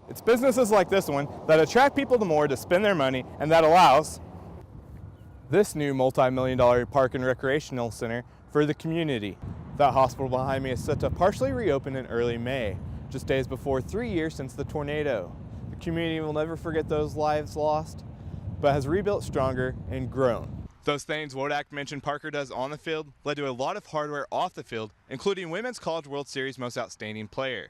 It's businesses like this one that attract people to more to spend their money, and that allows this new multi-million-dollar park and recreational center for the community. That hospital behind me is set to partially reopen in early May, just days before 3 years since the tornado. The community will never forget those lives lost, but has rebuilt stronger and grown. Those things Wodak mentioned Parker does on the field led to a lot of hardware off the field, including Women's College World Series Most Outstanding Player.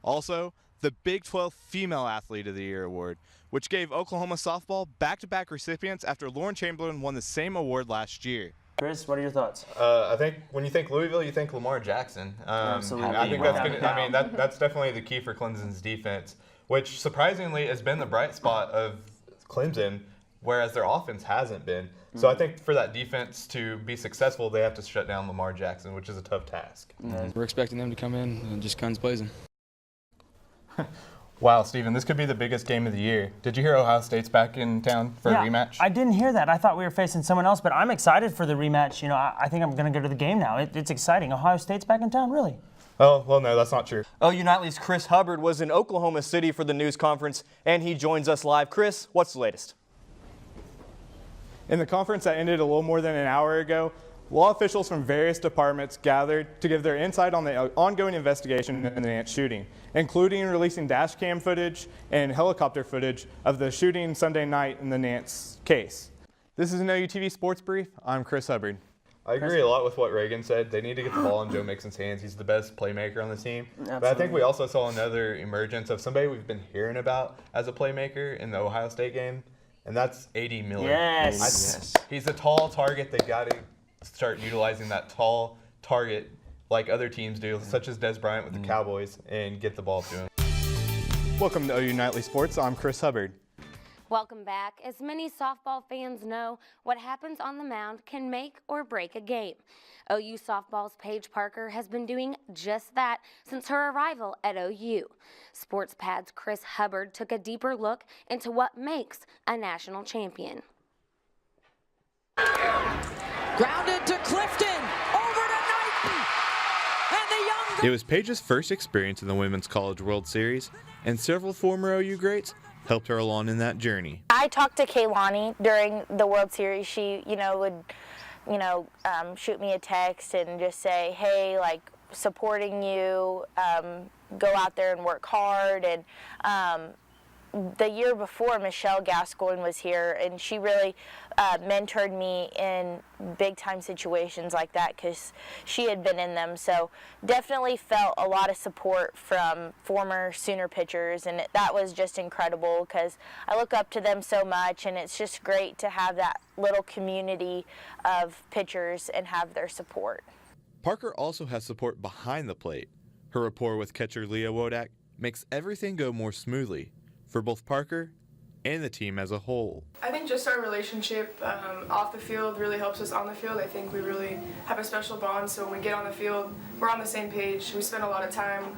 Also, the Big 12 Female Athlete of the Year award, which gave Oklahoma softball back-to-back recipients after Lauren Chamberlain won the same award last year. Kris, what are your thoughts? I think when you think Louisville, you think Lamar Jackson. Absolutely. I think that's definitely the key for Clemson's defense, which surprisingly has been the bright spot of Clemson, whereas their offense hasn't been. So I think for that defense to be successful, they have to shut down Lamar Jackson, which is a tough task. We're expecting them to come in and just guns blazing. Wow, Steven, this could be the biggest game of the year. Did you hear Ohio State's back in town for a rematch? I didn't hear that. I thought we were facing someone else, but I'm excited for the rematch. You know, I think I'm going to go to the game now. It's exciting. Ohio State's back in town, really? Oh, well, no, that's not true. OU Nightly's Kris Hubbard was in Oklahoma City for the news conference, and he joins us live. Kris, what's the latest? In the conference that ended a little more than an hour ago, law officials from various departments gathered to give their insight on the ongoing investigation in the Nance shooting, including releasing dash cam footage and helicopter footage of the shooting Sunday night in the Nance case. This is an OUTV Sports Brief. I'm Kris Hubbard. I agree a lot with what Reagan said. They need to get the ball in Joe Mixon's hands. He's the best playmaker on the team. Absolutely. But I think we also saw another emergence of somebody we've been hearing about as a playmaker in the Ohio State game, and that's A.D. Miller. Yes. He's a tall target. They got to start utilizing that tall target like other teams do, such as Des Bryant with the Cowboys, and get the ball to him. Welcome to OU Nightly Sports. I'm Kris Hubbard. Welcome back. As many softball fans know, what happens on the mound can make or break a game. OU softball's Paige Parker has been doing just that since her arrival at OU. Sports Pad's Kris Hubbard took a deeper look into what makes a national champion. Grounded to Clifton, over to Knighton, and the young... It was Paige's first experience in the Women's College World Series, and several former OU greats helped her along in that journey. I talked to Kaylani during the World Series. She, would, shoot me a text and just say, hey, like, supporting you, go out there and work hard. And the year before, Michelle Gascoigne was here, and she really mentored me in big-time situations like that because she had been in them. So definitely felt a lot of support from former Sooner pitchers, and that was just incredible because I look up to them so much, and it's just great to have that little community of pitchers and have their support. Parker also has support behind the plate. Her rapport with catcher Leah Wodak makes everything go more smoothly for both Parker and the team as a whole. I think just our relationship off the field really helps us on the field. I think we really have a special bond, so when we get on the field, we're on the same page. We spend a lot of time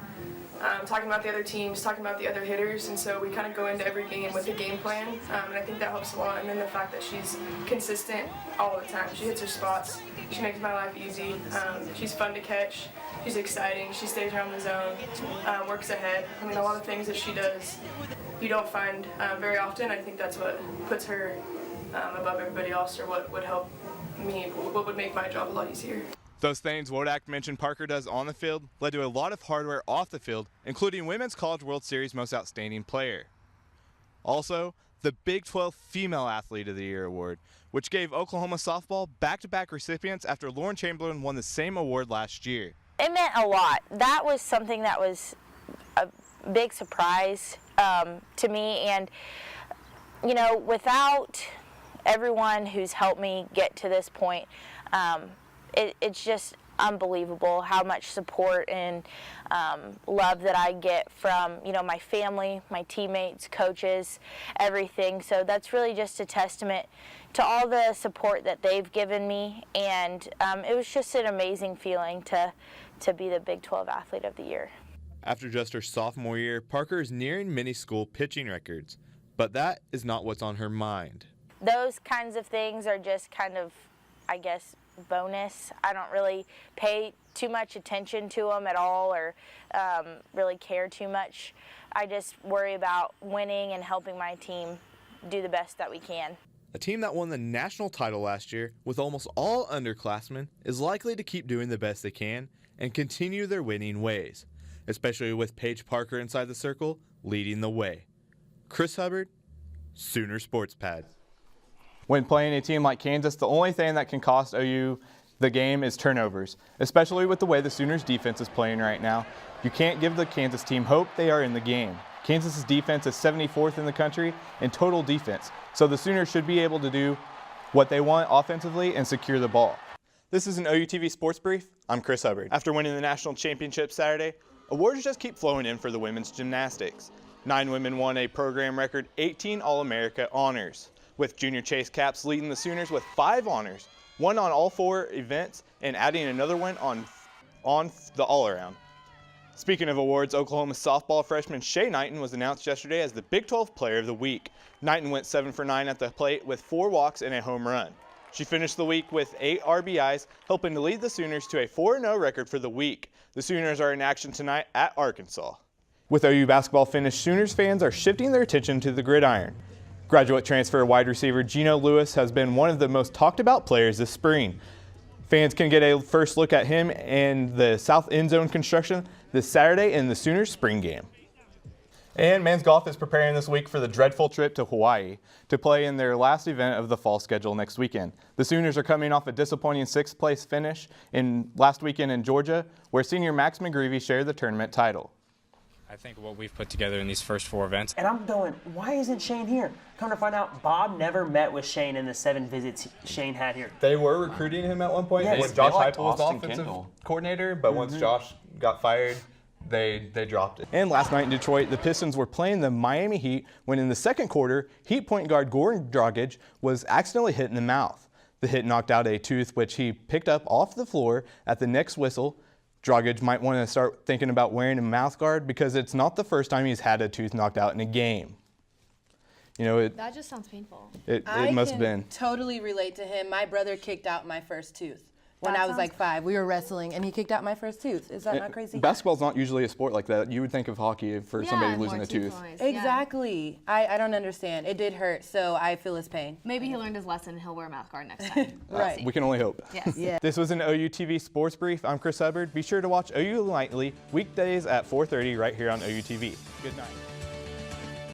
talking about the other teams, talking about the other hitters, and so we kind of go into every game with a game plan, and I think that helps a lot. And then the fact that she's consistent all the time. She hits her spots. She makes my life easy. She's fun to catch. She's exciting. She stays around the zone, works ahead. I mean, a lot of things that she does you don't find very often. I think that's what puts her above everybody else, or what would help me, what would make my job a lot easier. Those things Wodak mentioned Parker does on the field led to a lot of hardware off the field, including Women's College World Series Most Outstanding Player. Also, the Big 12 Female Athlete of the Year award, which gave Oklahoma softball back-to-back recipients after Lauren Chamberlain won the same award last year. It meant a lot. That was something that was a big surprise to me, and without everyone who's helped me get to this point, it's just unbelievable how much support and love that I get from my family, my teammates, coaches, everything. So that's really just a testament to all the support that they've given me, and it was just an amazing feeling to be the Big 12 Athlete of the Year. After just her sophomore year, Parker is nearing many school pitching records, but that is not what's on her mind. Those kinds of things are just kind of, I guess, bonus. I don't really pay too much attention to them at all, or really care too much. I just worry about winning and helping my team do the best that we can. A team that won the national title last year with almost all underclassmen is likely to keep doing the best they can and continue their winning ways, especially with Paige Parker inside the circle leading the way. Kris Hubbard, Sooner Sports Pad. When playing a team like Kansas, the only thing that can cost OU the game is turnovers, especially with the way the Sooners defense is playing right now. You can't give the Kansas team hope they are in the game. Kansas's defense is 74th in the country in total defense, so the Sooners should be able to do what they want offensively and secure the ball. This is an OU TV Sports Brief. I'm Kris Hubbard. After winning the national championship Saturday, awards just keep flowing in for the women's gymnastics. 9 women won a program record 18 All-America honors, with Junior Chase Caps leading the Sooners with 5 honors, one on all 4 events and adding another one on the all-around. Speaking of awards, Oklahoma softball freshman Shay Knighton was announced yesterday as the Big 12 Player of the Week. Knighton went 7 for 9 at the plate with 4 walks and a home run. She finished the week with 8 RBIs, helping to lead the Sooners to a 4-0 record for the week. The Sooners are in action tonight at Arkansas. With OU basketball finished, Sooners fans are shifting their attention to the gridiron. Graduate transfer wide receiver Geno Lewis has been one of the most talked about players this spring. Fans can get a first look at him and the south end zone construction this Saturday in the Sooners spring game. And men's golf is preparing this week for the dreadful trip to Hawaii to play in their last event of the fall schedule next weekend. The Sooners are coming off a disappointing 6th place finish last weekend in Georgia, where senior Max McGreevy shared the tournament title. I think what we've put together in these first 4 events. And I'm going, why isn't Shane here? Come to find out, Bob never met with Shane in the 7 visits Shane had here. They were recruiting him at one point. Yes. When Josh liked Heupel was the Austin offensive Kendall. coordinator, but once Josh got fired, they dropped it. And last night in Detroit, the Pistons were playing the Miami Heat when in the second quarter, Heat point guard Goran Dragic was accidentally hit in the mouth. The hit knocked out a tooth, which he picked up off the floor at the next whistle. Dragic might want to start thinking about wearing a mouth guard because it's not the first time he's had a tooth knocked out in a game. You know, that just sounds painful. It must have been. Totally relate to him. My brother kicked out my first tooth when I was like 5. We were wrestling, and he kicked out my first tooth. Is that not crazy? Basketball's not usually a sport like that. You would think of hockey for somebody losing a tooth. Exactly. I don't understand. It did hurt, so I feel his pain. Maybe he learned his lesson and he'll wear a mouth guard next time. Right. We can only hope. Yes. Yeah. This was an OU TV Sports Brief. I'm Kris Hubbard. Be sure to watch OU Nightly weekdays at 4:30 right here on OU TV. Good night.